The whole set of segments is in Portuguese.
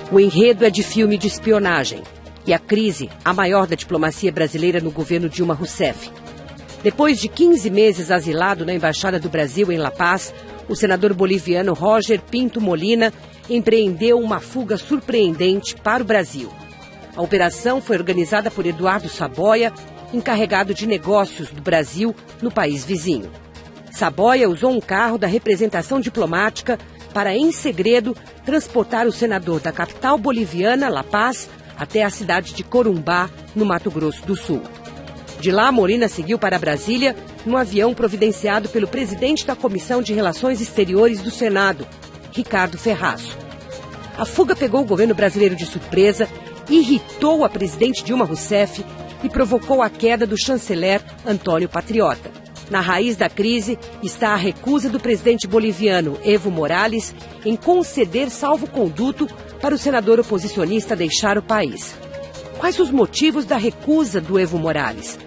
O enredo é de filme de espionagem e a crise, a maior da diplomacia brasileira no governo Dilma Rousseff. Depois de 15 meses asilado na Embaixada do Brasil em La Paz, o senador boliviano Roger Pinto Molina empreendeu uma fuga surpreendente para o Brasil. A operação foi organizada por Eduardo Saboia, encarregado de negócios do Brasil no país vizinho. Saboia usou um carro da representação diplomática para, em segredo, transportar o senador da capital boliviana, La Paz, até a cidade de Corumbá, no Mato Grosso do Sul. De lá, Molina seguiu para Brasília num avião providenciado pelo presidente da Comissão de Relações Exteriores do Senado, Ricardo Ferraço. A fuga pegou o governo brasileiro de surpresa, irritou a presidente Dilma Rousseff e provocou a queda do chanceler Antônio Patriota. Na raiz da crise está a recusa do presidente boliviano Evo Morales em conceder salvo-conduto para o senador oposicionista deixar o país. Quais os motivos da recusa do Evo Morales?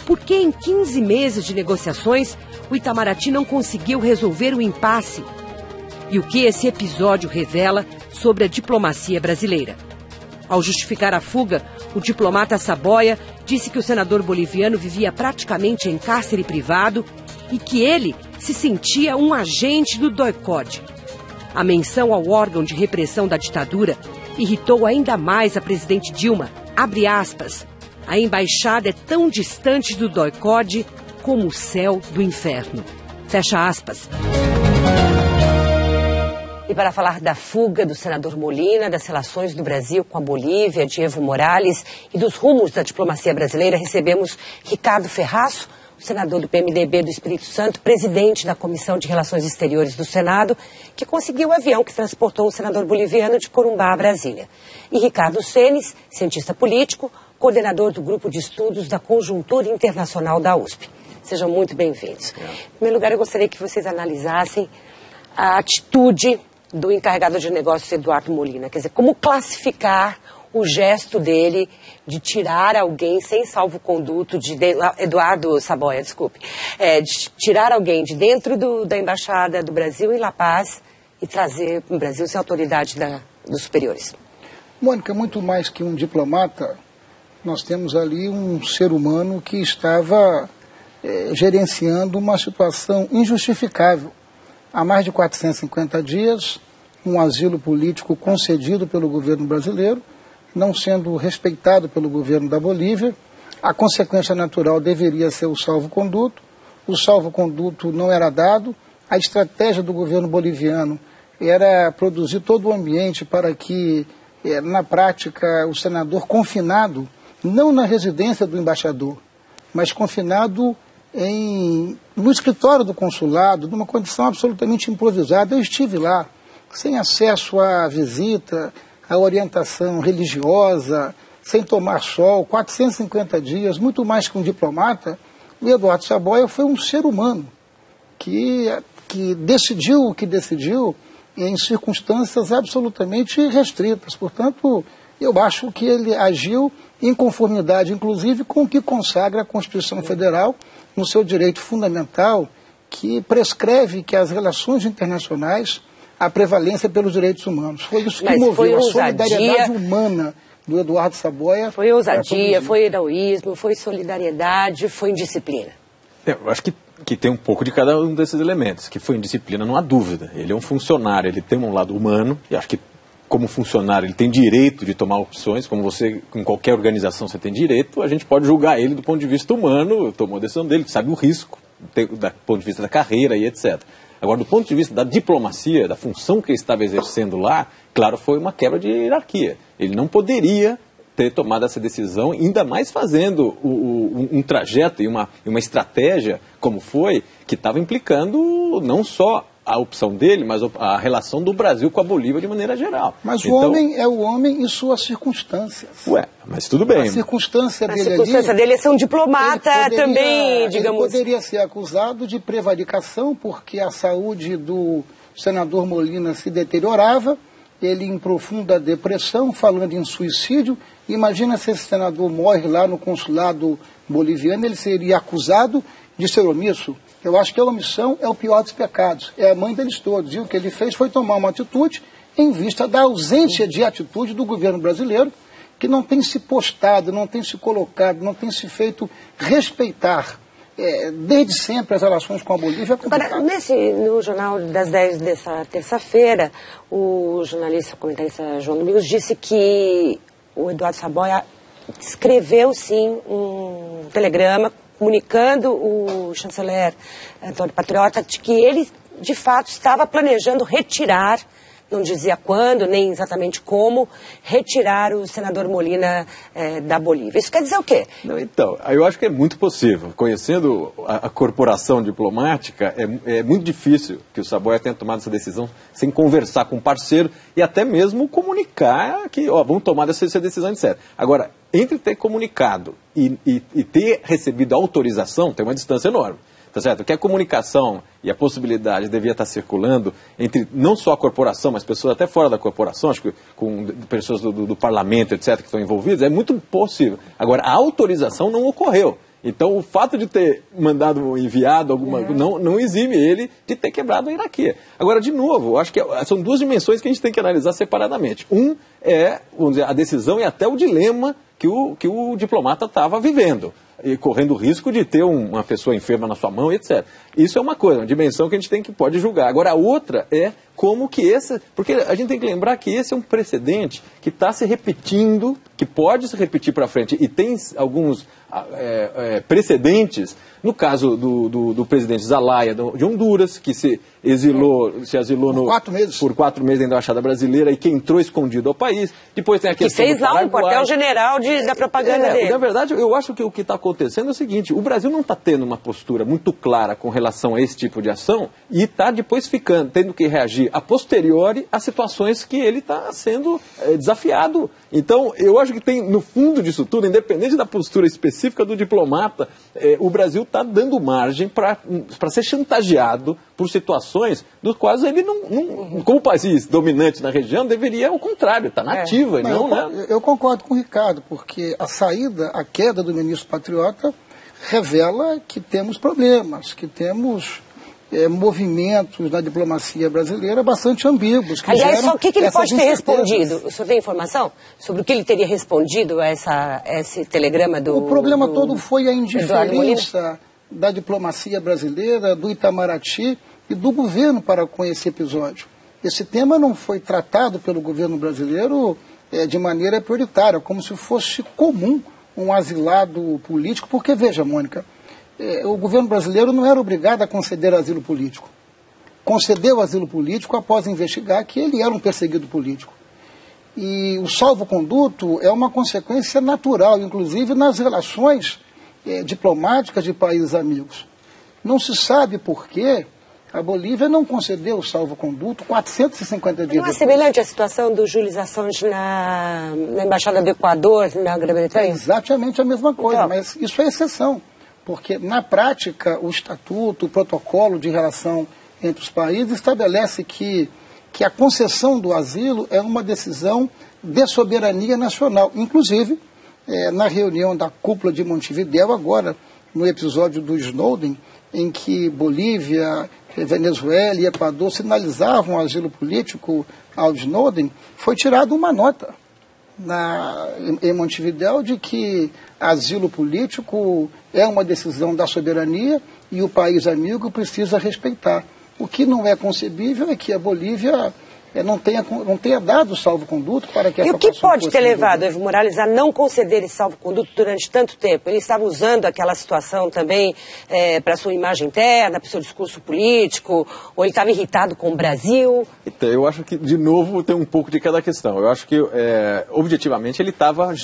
Por que em 15 meses de negociações o Itamaraty não conseguiu resolver o impasse? E o que esse episódio revela sobre a diplomacia brasileira? Ao justificar a fuga, o diplomata Saboia disse que o senador boliviano vivia praticamente em cárcere privado e que ele se sentia um agente do DOI-CODE. A menção ao órgão de repressão da ditadura irritou ainda mais a presidente Dilma. Abre aspas, a embaixada é tão distante do DOI-CODE como o céu do inferno. Fecha aspas. E para falar da fuga do senador Molina, das relações do Brasil com a Bolívia, de Evo Morales e dos rumos da diplomacia brasileira, recebemos Ricardo Ferraço, o senador do PMDB do Espírito Santo, presidente da Comissão de Relações Exteriores do Senado, que conseguiu o avião que transportou o senador boliviano de Corumbá a Brasília. E Ricardo Senes, cientista político, coordenador do Grupo de Estudos da Conjuntura Internacional da USP. Sejam muito bem-vindos. Em primeiro lugar, eu gostaria que vocês analisassem a atitude do encarregado de negócios Eduardo Molina. Quer dizer, como classificar o gesto dele de tirar alguém sem salvo-conduto, Eduardo Saboia, desculpe, de tirar alguém de dentro da Embaixada do Brasil em La Paz e trazer para o Brasil sem autoridade dos superiores? Mônica, muito mais que um diplomata, nós temos ali um ser humano que estava gerenciando uma situação injustificável. Há mais de 450 dias, um asilo político concedido pelo governo brasileiro, não sendo respeitado pelo governo da Bolívia. A consequência natural deveria ser o salvo-conduto. O salvo-conduto não era dado. A estratégia do governo boliviano era produzir todo o ambiente para que, na prática, o senador confinado, não na residência do embaixador, mas confinado no escritório do consulado, numa condição absolutamente improvisada. Eu estive lá, sem acesso à visita, à orientação religiosa, sem tomar sol, 450 dias, muito mais que um diplomata. O Eduardo Saboia foi um ser humano que decidiu o que decidiu em circunstâncias absolutamente restritas. Portanto, eu acho que ele agiu em conformidade, inclusive, com o que consagra a Constituição Federal no seu direito fundamental, que prescreve que as relações internacionais, a prevalência pelos direitos humanos. Foi isso que moveu a solidariedade humana do Eduardo Saboia. Foi ousadia, foi heroísmo, foi solidariedade, foi indisciplina. Eu acho que tem um pouco de cada um desses elementos. Que foi indisciplina, não há dúvida. Ele é um funcionário, ele tem um lado humano, e acho que como funcionário ele tem direito de tomar opções, como você, com qualquer organização você tem direito, a gente pode julgar ele do ponto de vista humano, tomou a decisão dele, sabe o risco, do ponto de vista da carreira e etc. Agora, do ponto de vista da diplomacia, da função que ele estava exercendo lá, claro, foi uma quebra de hierarquia. Ele não poderia ter tomado essa decisão, ainda mais fazendo um trajeto e uma estratégia, como foi, que estava implicando não só a opção dele, mas a relação do Brasil com a Bolívia de maneira geral. Mas o homem é o homem em suas circunstâncias. Ué, mas tudo bem. A circunstância dele é ser um diplomata também, digamos. Ele poderia ser acusado de prevaricação, porque a saúde do senador Molina se deteriorava, ele em profunda depressão, falando em suicídio. Imagina se esse senador morre lá no consulado boliviano, ele seria acusado de ser omisso. Eu acho que a omissão é o pior dos pecados, é a mãe deles todos. E o que ele fez foi tomar uma atitude em vista da ausência de atitude do governo brasileiro, que não tem se postado, não tem se colocado, não tem se feito respeitar desde sempre as relações com a Bolívia. Agora, no Jornal das 10 dessa terça-feira, o jornalista, comentarista João Domingos disse que o Eduardo Saboia escreveu, sim, um telegrama comunicando o chanceler Antônio Patriota de que ele, de fato, estava planejando retirar, não dizia quando, nem exatamente como, retirar o senador Molina da Bolívia. Isso quer dizer o quê? Não, então, eu acho que é muito possível. Conhecendo a corporação diplomática, é muito difícil que o Saboia tenha tomado essa decisão sem conversar com o parceiro e até mesmo comunicar que, vamos tomar essa decisão de sério. Agora, entre ter comunicado e ter recebido autorização, tem uma distância enorme. Tá certo? Que a comunicação e a possibilidade devia estar circulando entre não só a corporação, mas pessoas até fora da corporação, acho que com pessoas do parlamento, etc., que estão envolvidas, é muito possível. Agora, a autorização não ocorreu. Então, o fato de ter enviado alguma... Não exime ele de ter quebrado a hierarquia. Agora, de novo, eu acho que são duas dimensões que a gente tem que analisar separadamente. Um é, vamos dizer, a decisão e até o dilema que o diplomata estava vivendo, e correndo o risco de ter uma pessoa enferma na sua mão, etc. Isso é uma coisa, uma dimensão que a gente pode julgar. Agora, a outra é como que porque a gente tem que lembrar que esse é um precedente que está se repetindo, que pode se repetir para frente, e tem alguns precedentes, no caso do presidente Zelaya de Honduras, que se asilou por 4 meses dentro da Embaixada Brasileira e que entrou escondido ao país. Depois tem a questão que fez lá um quartel-general da propaganda dele. Na verdade, eu acho que o que está acontecendo é o seguinte: o Brasil não está tendo uma postura muito clara com relação a esse tipo de ação e está depois tendo que reagir a posteriori a situações que ele está sendo desafiado. Então, eu acho que tem, no fundo disso tudo, independente da postura específica do diplomata, o Brasil está dando margem para ser chantageado por situações dos quais ele não, como país dominante na região, deveria ao contrário, estar nativa. Eu concordo com o Ricardo, porque a queda do ministro Patriota revela que temos problemas, que temos movimentos na diplomacia brasileira bastante ambíguos. Aliás, só o que ele pode ter respondido? O senhor tem informação sobre o que ele teria respondido a esse telegrama do... O problema todo foi a indiferença da diplomacia brasileira, do Itamaraty e do governo para com esse episódio. Esse tema não foi tratado pelo governo brasileiro de maneira prioritária, como se fosse comum um asilado político, porque, veja, Mônica, o governo brasileiro não era obrigado a conceder asilo político. Concedeu asilo político após investigar que ele era um perseguido político. E o salvo-conduto é uma consequência natural, inclusive nas relações diplomáticas de países amigos. Não se sabe por que a Bolívia não concedeu o salvo-conduto 450 dias depois. Não é semelhante à situação do Jules Assange na Embaixada do Equador, na Grã-Bretanha? É exatamente a mesma coisa, então, mas isso é exceção. Porque, na prática, o estatuto, o protocolo de relação entre os países estabelece que a concessão do asilo é uma decisão de soberania nacional. Inclusive, na reunião da cúpula de Montevidéu, agora, no episódio do Snowden, em que Bolívia, Venezuela e Equador sinalizavam o asilo político ao Snowden, foi tirada uma nota em Montevidéu de que asilo político é uma decisão da soberania e o país amigo precisa respeitar. O que não é concebível é que a Bolívia não tenha dado salvo-conduto para que essa situação. E o que pode ter levado Evo Morales a não conceder esse salvo-conduto durante tanto tempo? Ele estava usando aquela situação também para sua imagem interna, para o seu discurso político, ou ele estava irritado com o Brasil? Então, eu acho que, de novo, tem um pouco de cada questão. Eu acho que, objetivamente, ele estava,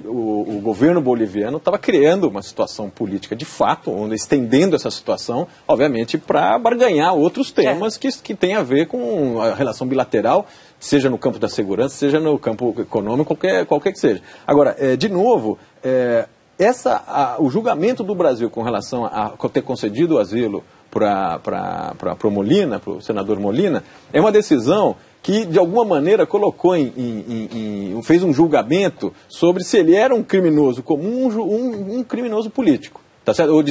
o governo boliviano estava criando uma situação política de fato, estendendo essa situação, obviamente, para barganhar outros temas que têm a ver com a relação bilateral, seja no campo da segurança, seja no campo econômico, qualquer que seja. Agora, de novo, o julgamento do Brasil com relação a ter concedido o asilo para o Molina, para o senador Molina, é uma decisão que, de alguma maneira, colocou fez um julgamento sobre se ele era um criminoso comum, um criminoso político. Tá certo? Ou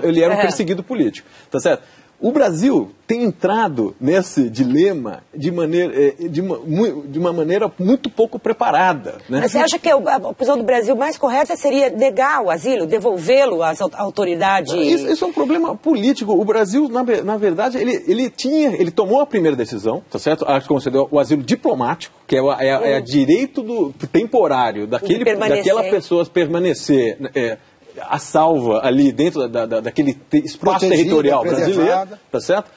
ele era um perseguido político. Tá certo? O Brasil tem entrado nesse dilema de uma maneira muito pouco preparada. Né? Mas você acha que a posição do Brasil mais correta seria negar o asilo, devolvê-lo às autoridades? Isso é um problema político. O Brasil, na verdade, ele tomou a primeira decisão, tá certo? Concedeu o asilo diplomático, que é direito temporário daquela pessoa permanecer a salva ali dentro daquele espaço territorial brasileiro, tá certo?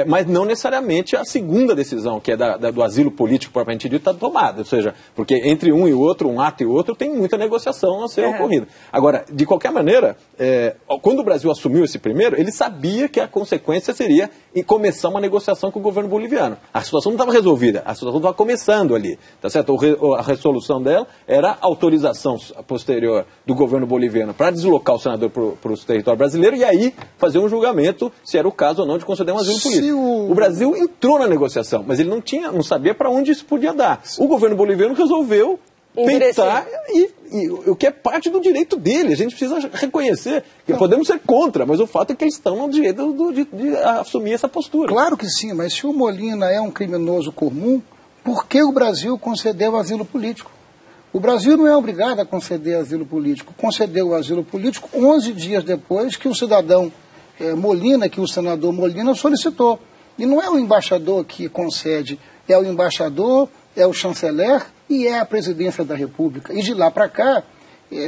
Mas não necessariamente a segunda decisão, que é do asilo político propriamente dito, está tomada. Ou seja, porque entre um e outro, um ato e outro, tem muita negociação a ser ocorrida. Agora, de qualquer maneira, quando o Brasil assumiu esse primeiro, ele sabia que a consequência seria começar uma negociação com o governo boliviano. A situação não estava resolvida, a situação estava começando ali. Tá certo? A resolução dela era a autorização posterior do governo boliviano para deslocar o senador para o território brasileiro e aí fazer um julgamento se era o caso ou não de conceder um asilo político. O Brasil entrou na negociação, mas ele não sabia para onde isso podia dar. O governo boliviano resolveu tentar, e o que é parte do direito dele. A gente precisa reconhecer que podemos ser contra, mas o fato é que eles estão no direito de assumir essa postura. Claro que sim, mas se o Molina é um criminoso comum, por que o Brasil concedeu asilo político? O Brasil não é obrigado a conceder asilo político. Concedeu o asilo político 11 dias depois que o cidadão Molina, que o senador Molina solicitou. E não é o embaixador que concede, é o embaixador, é o chanceler e é a presidência da República. E de lá para cá,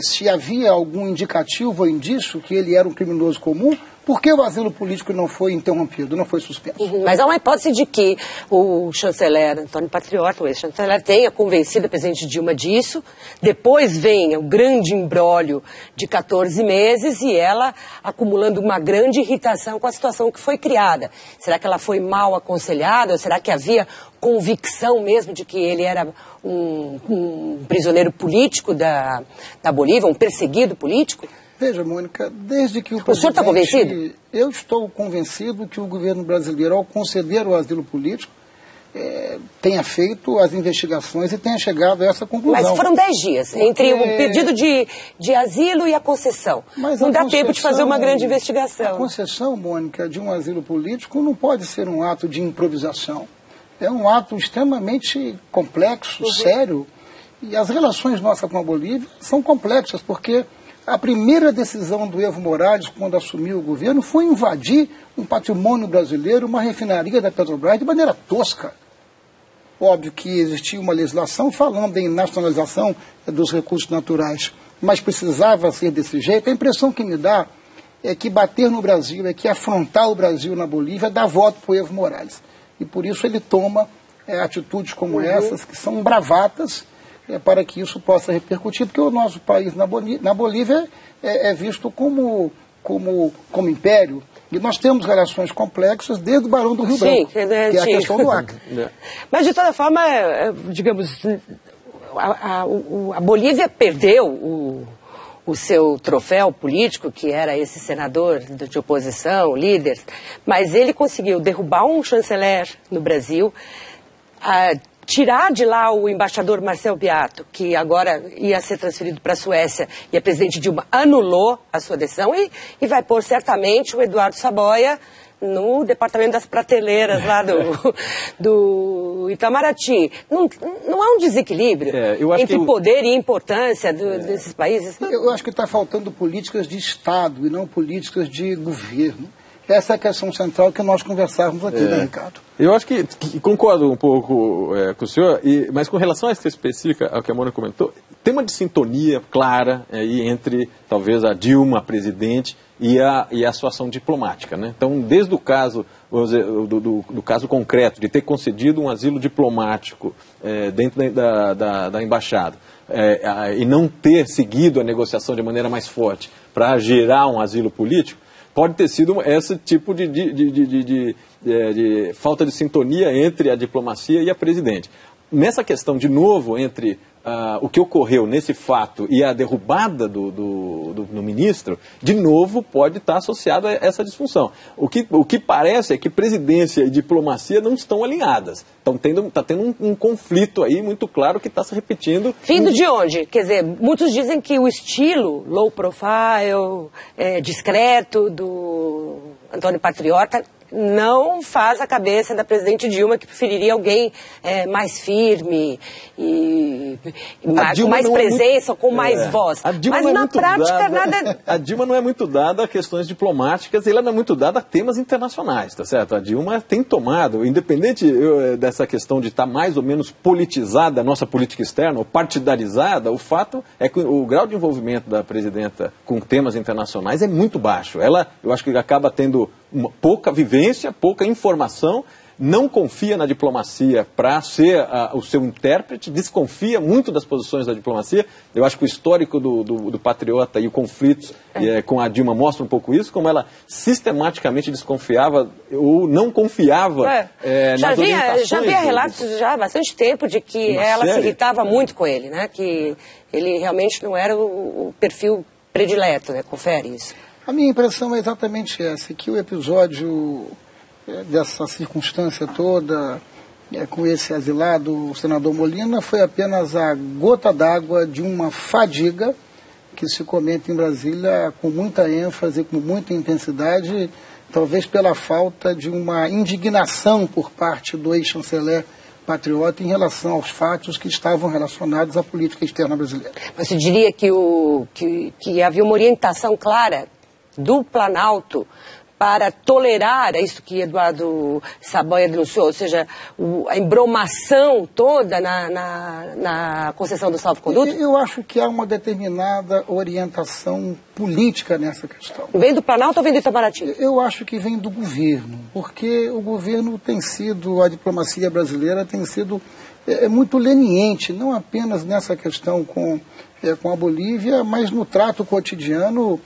se havia algum indicativo ou indício que ele era um criminoso comum, por que o asilo político não foi interrompido, não foi suspenso? Mas há uma hipótese de que o chanceler Antônio Patriota, o ex-chanceler, tenha convencido a presidente Dilma disso, depois vem o grande imbróglio de 14 meses e ela acumulando uma grande irritação com a situação que foi criada. Será que ela foi mal aconselhada ou será que havia convicção mesmo de que ele era um prisioneiro político da Bolívia, um perseguido político? Veja, Mônica, desde que o senhor está convencido? Eu estou convencido que o governo brasileiro, ao conceder o asilo político, tenha feito as investigações e tenha chegado a essa conclusão. Mas foram 10 dias entre o pedido de asilo e a concessão. Não dá tempo de fazer uma grande investigação. A concessão, Mônica, de um asilo político não pode ser um ato de improvisação. É um ato extremamente complexo, sério. E as relações nossas com a Bolívia são complexas, porque a primeira decisão do Evo Morales, quando assumiu o governo, foi invadir um patrimônio brasileiro, uma refinaria da Petrobras, de maneira tosca. Óbvio que existia uma legislação falando em nacionalização dos recursos naturais, mas precisava ser desse jeito. A impressão que me dá é que bater no Brasil, é que afrontar o Brasil na Bolívia, é dar voto para o Evo Morales. E por isso ele toma atitudes como essas, que são bravatas, para que isso possa repercutir, porque o nosso país na Bolívia é visto como império. E nós temos relações complexas desde o Barão do Rio Branco, que é a questão do Acre. Mas, de toda forma, digamos, a Bolívia perdeu o seu troféu político, que era esse senador de oposição, líder, mas ele conseguiu derrubar um chanceler no Brasil, tirar de lá o embaixador Marcel Beato, que agora ia ser transferido para a Suécia, e a presidente Dilma anulou a sua decisão, e vai pôr certamente o Eduardo Saboia no departamento das prateleiras lá do Itamaraty. Não há um desequilíbrio entre poder e importância desses países? Eu acho que está faltando políticas de Estado e não políticas de governo. Essa é a questão central que nós conversávamos aqui, né, Ricardo? Eu acho que concordo um pouco com o senhor, mas com relação a essa específica, ao que a Mônica comentou, tem uma sintonia clara aí entre, talvez, a Dilma, a presidente, e a situação diplomática, né? Então, desde o caso, vamos dizer, do caso concreto, de ter concedido um asilo diplomático dentro da embaixada, e não ter seguido a negociação de maneira mais forte para gerar um asilo político, pode ter sido esse tipo de falta de sintonia entre a diplomacia e a presidente. Nessa questão, de novo, entre o que ocorreu nesse fato e a derrubada do ministro, de novo pode estar associado a essa disfunção. O que parece é que presidência e diplomacia não estão alinhadas. Está tendo um conflito aí muito claro que está se repetindo. Vindo de onde? Quer dizer, muitos dizem que o estilo low profile, discreto do Antônio Patriota não faz a cabeça da presidente Dilma, que preferiria alguém mais firme e com mais presença, com mais voz. Mas na prática nada... A Dilma não é muito dada a questões diplomáticas, ela não é muito dada a temas internacionais, tá certo? A Dilma tem tomado, independente dessa questão de estar mais ou menos politizada a nossa política externa, ou partidarizada, o fato é que o grau de envolvimento da presidenta com temas internacionais é muito baixo. Eu acho que acaba tendo pouca vivência, pouca informação, não confia na diplomacia para ser o seu intérprete, desconfia muito das posições da diplomacia. Eu acho que o histórico do Patriota e os conflitos com a Dilma mostra um pouco isso, como ela sistematicamente desconfiava ou não confiava nas orientações. Já havia relatos já há bastante tempo de que ela se irritava muito com ele, né? Que ele realmente não era o perfil predileto, né? Confere isso. A minha impressão é exatamente essa, que o episódio dessa circunstância toda, com esse asilado, o senador Molina, foi apenas a gota d'água de uma fadiga que se comenta em Brasília com muita ênfase, com muita intensidade, talvez pela falta de uma indignação por parte do ex-chanceler Patriota em relação aos fatos que estavam relacionados à política externa brasileira. Mas você diria que havia uma orientação clara do Planalto para tolerar isso que Eduardo Saboia denunciou, ou seja, a embromação toda na concessão do salvo-conduto? Eu acho que há uma determinada orientação política nessa questão. Vem do Planalto ou vem do Itamaraty? Eu acho que vem do governo, porque o governo tem sido, a diplomacia brasileira tem sido muito leniente, não apenas nessa questão com a Bolívia, mas no trato cotidiano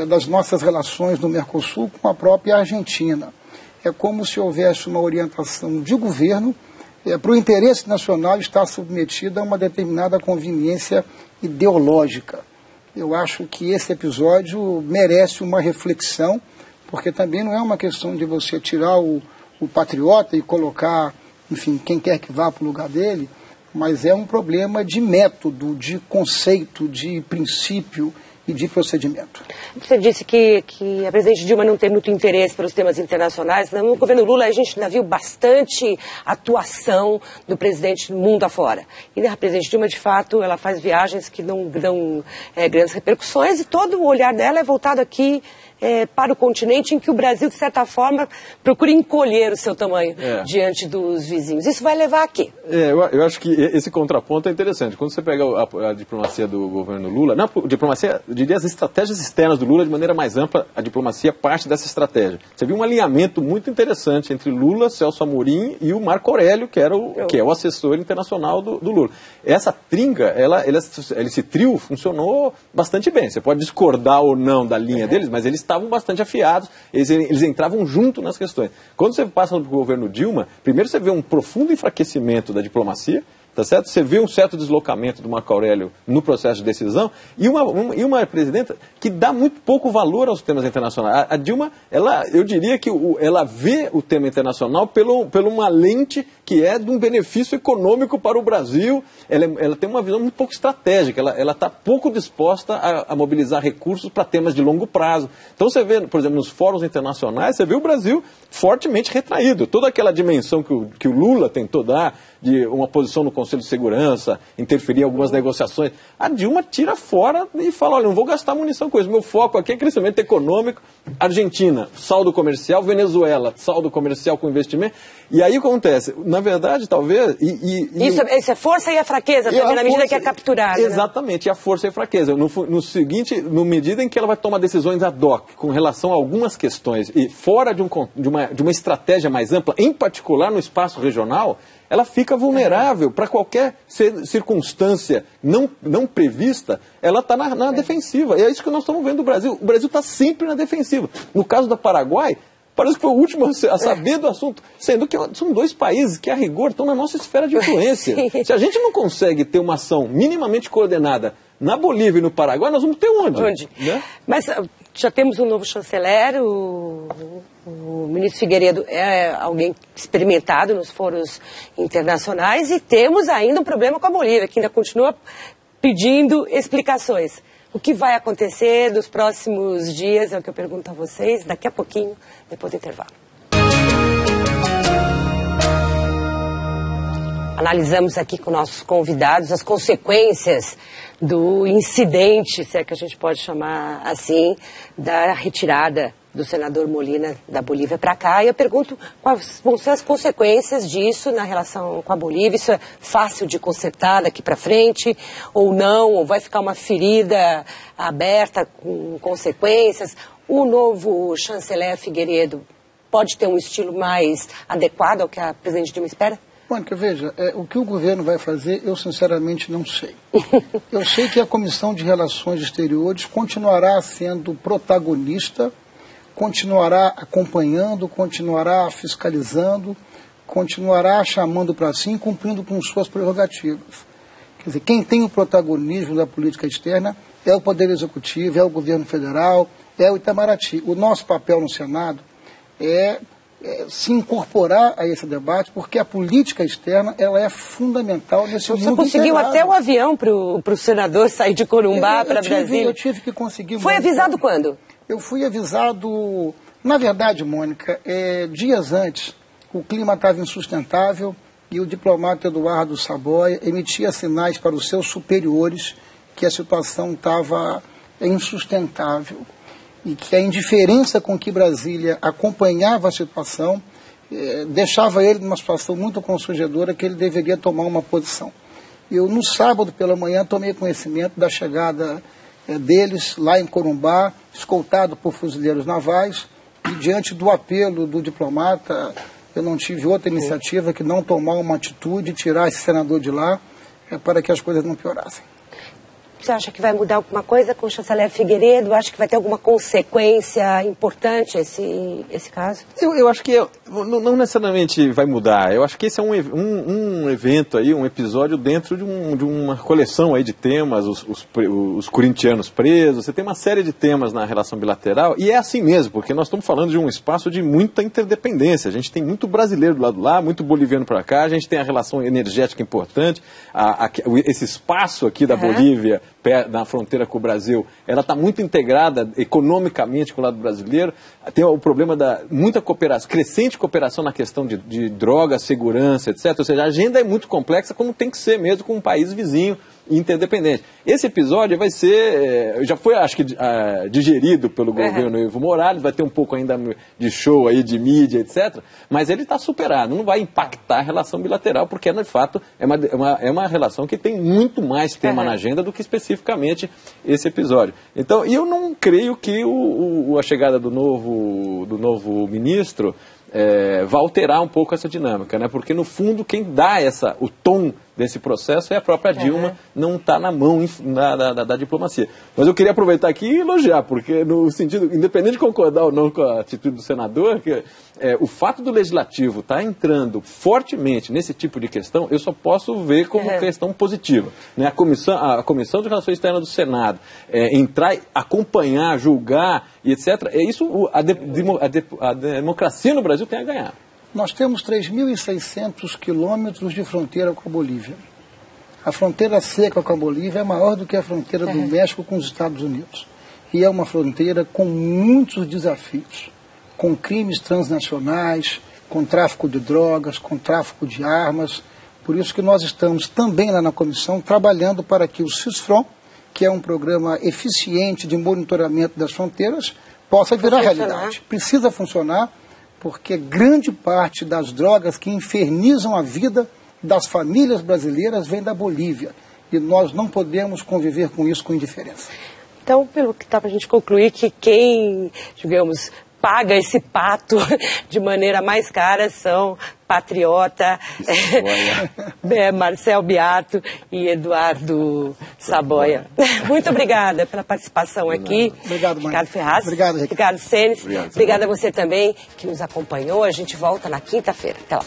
das nossas relações no Mercosul com a própria Argentina. É como se houvesse uma orientação de governo para o interesse nacional estar submetido a uma determinada conveniência ideológica. Eu acho que esse episódio merece uma reflexão, porque também não é uma questão de você tirar o Patriota e colocar, enfim, quem quer que vá para o lugar dele, mas é um problema de método, de conceito, de princípio e de procedimento. Você disse que a presidente Dilma não tem muito interesse pelos temas internacionais. No governo Lula a gente ainda viu bastante atuação do presidente no mundo afora. E a presidente Dilma, de fato, ela faz viagens que não dão grandes repercussões e todo o olhar dela é voltado aqui para o continente, em que o Brasil, de certa forma, procura encolher o seu tamanho diante dos vizinhos. Isso vai levar a quê? Eu acho que esse contraponto é interessante. Quando você pega a diplomacia do governo Lula, não, diplomacia, eu diria as estratégias externas do Lula de maneira mais ampla, a diplomacia parte dessa estratégia. Você viu um alinhamento muito interessante entre Lula, Celso Amorim e o Marco Aurélio, que é o assessor internacional do Lula. Essa trinca, esse trio funcionou bastante bem. Você pode discordar ou não da linha deles, mas eles estavam bastante afiados, eles entravam junto nas questões. Quando você passa para o governo Dilma, primeiro você vê um profundo enfraquecimento da diplomacia, tá certo? Você vê um certo deslocamento do Marco Aurélio no processo de decisão e uma presidenta que dá muito pouco valor aos temas internacionais. A Dilma, eu diria que ela vê o tema internacional por uma lente que é de um benefício econômico para o Brasil. Ela tem uma visão muito pouco estratégica, ela está pouco disposta a mobilizar recursos para temas de longo prazo. Então você vê, por exemplo, nos fóruns internacionais, você vê o Brasil fortemente retraído. Toda aquela dimensão que o Lula tentou dar, de uma posição no Conselho de Segurança, interferir em algumas negociações, a Dilma tira fora e fala, olha, não vou gastar munição com isso, meu foco aqui é crescimento econômico. Argentina, saldo comercial, Venezuela, saldo comercial com investimento, e aí acontece, na verdade, talvez... Isso é força e a fraqueza, também, na medida que é capturada. Exatamente, e a força e a fraqueza. No medida em que ela vai tomar decisões ad hoc com relação a algumas questões, e fora de uma estratégia mais ampla, em particular no espaço regional, ela fica vulnerável para qualquer circunstância não prevista, ela está na defensiva. E é isso que nós estamos vendo do Brasil. O Brasil está sempre na defensiva. No caso do Paraguai, parece que foi o último a saber do assunto, sendo que são dois países que, a rigor, estão na nossa esfera de influência. Se a gente não consegue ter uma ação minimamente coordenada na Bolívia e no Paraguai, nós vamos ter onde? Né? Mas já temos um novo chanceler, o ministro Figueiredo é alguém experimentado nos foros internacionais e temos ainda um problema com a Bolívia, que ainda continua pedindo explicações. O que vai acontecer nos próximos dias, é o que eu pergunto a vocês, daqui a pouquinho, depois do intervalo. Analisamos aqui com nossos convidados as consequências do incidente, se é que a gente pode chamar assim, da retirada do senador Molina da Bolívia para cá. E eu pergunto quais vão ser as consequências disso na relação com a Bolívia. Isso é fácil de consertar daqui para frente ou não? Ou vai ficar uma ferida aberta com consequências? O novo chanceler Figueiredo pode ter um estilo mais adequado ao que a presidente Dilma espera? Mônica, veja, o que o governo vai fazer, eu sinceramente não sei. Eu sei que a Comissão de Relações Exteriores continuará sendo protagonista, continuará acompanhando, continuará fiscalizando, continuará chamando para si, cumprindo com suas prerrogativas. Quer dizer, quem tem o protagonismo da política externa é o Poder Executivo, é o governo federal, é o Itamaraty. O nosso papel no Senado é se incorporar a esse debate, porque a política externa ela é fundamental nesse mundo. Você conseguiu até o avião para o senador sair de Corumbá para Brasília? Eu tive que conseguir. Foi avisado quando? Eu fui avisado, na verdade, Mônica, dias antes. O clima estava insustentável e o diplomata Eduardo Saboia emitia sinais para os seus superiores que a situação estava insustentável e que a indiferença com que Brasília acompanhava a situação deixava ele numa situação muito constrangedora que ele deveria tomar uma posição. Eu, no sábado pela manhã, tomei conhecimento da chegada deles lá em Corumbá, escoltado por fuzileiros navais, e diante do apelo do diplomata, eu não tive outra iniciativa que não tomar uma atitude e tirar esse senador de lá para que as coisas não piorassem. Você acha que vai mudar alguma coisa com o chanceler Figueiredo? Acha que vai ter alguma consequência importante esse caso? Eu acho que não necessariamente vai mudar. Eu acho que esse é um evento aí, um episódio dentro de uma coleção aí de temas, os corintianos presos. Você tem uma série de temas na relação bilateral e é assim mesmo, porque nós estamos falando de um espaço de muita interdependência. A gente tem muito brasileiro do lado de lá, muito boliviano para cá, a gente tem a relação energética importante, esse espaço aqui da Bolívia na fronteira com o Brasil, ela está muito integrada economicamente com o lado brasileiro. Tem o problema da muita cooperação, crescente cooperação na questão de drogas, segurança, etc. Ou seja, a agenda é muito complexa, como tem que ser mesmo com um país vizinho interdependente. Esse episódio vai ser, já foi, acho que, digerido pelo governo Evo Morales, vai ter um pouco ainda de show aí, de mídia, etc. Mas ele está superado, não vai impactar a relação bilateral, porque, de fato, é uma relação que tem muito mais tema na agenda do que especificamente esse episódio. Então, eu não creio que a chegada do novo ministro vai alterar um pouco essa dinâmica, né? Porque, no fundo, quem dá o tom desse processo é a própria Dilma, não está na mão da diplomacia. Mas eu queria aproveitar aqui e elogiar, porque no sentido, independente de concordar ou não com a atitude do senador, o fato do legislativo estar entrando fortemente nesse tipo de questão, eu só posso ver como questão positiva. Né? A Comissão de Relações Externas do Senado entrar, acompanhar, julgar e etc. É isso a democracia no Brasil tem a ganhar. Nós temos 3.600 quilômetros de fronteira com a Bolívia. A fronteira seca com a Bolívia é maior do que a fronteira do México com os Estados Unidos. E é uma fronteira com muitos desafios, com crimes transnacionais, com tráfico de drogas, com tráfico de armas. Por isso que nós estamos também lá na comissão trabalhando para que o CISFRON, que é um programa eficiente de monitoramento das fronteiras, possa virar realidade. Precisa funcionar, porque grande parte das drogas que infernizam a vida das famílias brasileiras vem da Bolívia. E nós não podemos conviver com isso com indiferença. Então, pelo que está para a gente concluir, que quem, digamos, paga esse pato de maneira mais cara são Patriota, Marcel Beato e Eduardo Saboia. Muito obrigada pela participação aqui. Obrigado, Ricardo Ferraz. Obrigado, Ricardo Senes. Obrigada a você também que nos acompanhou. A gente volta na quinta-feira. Até lá.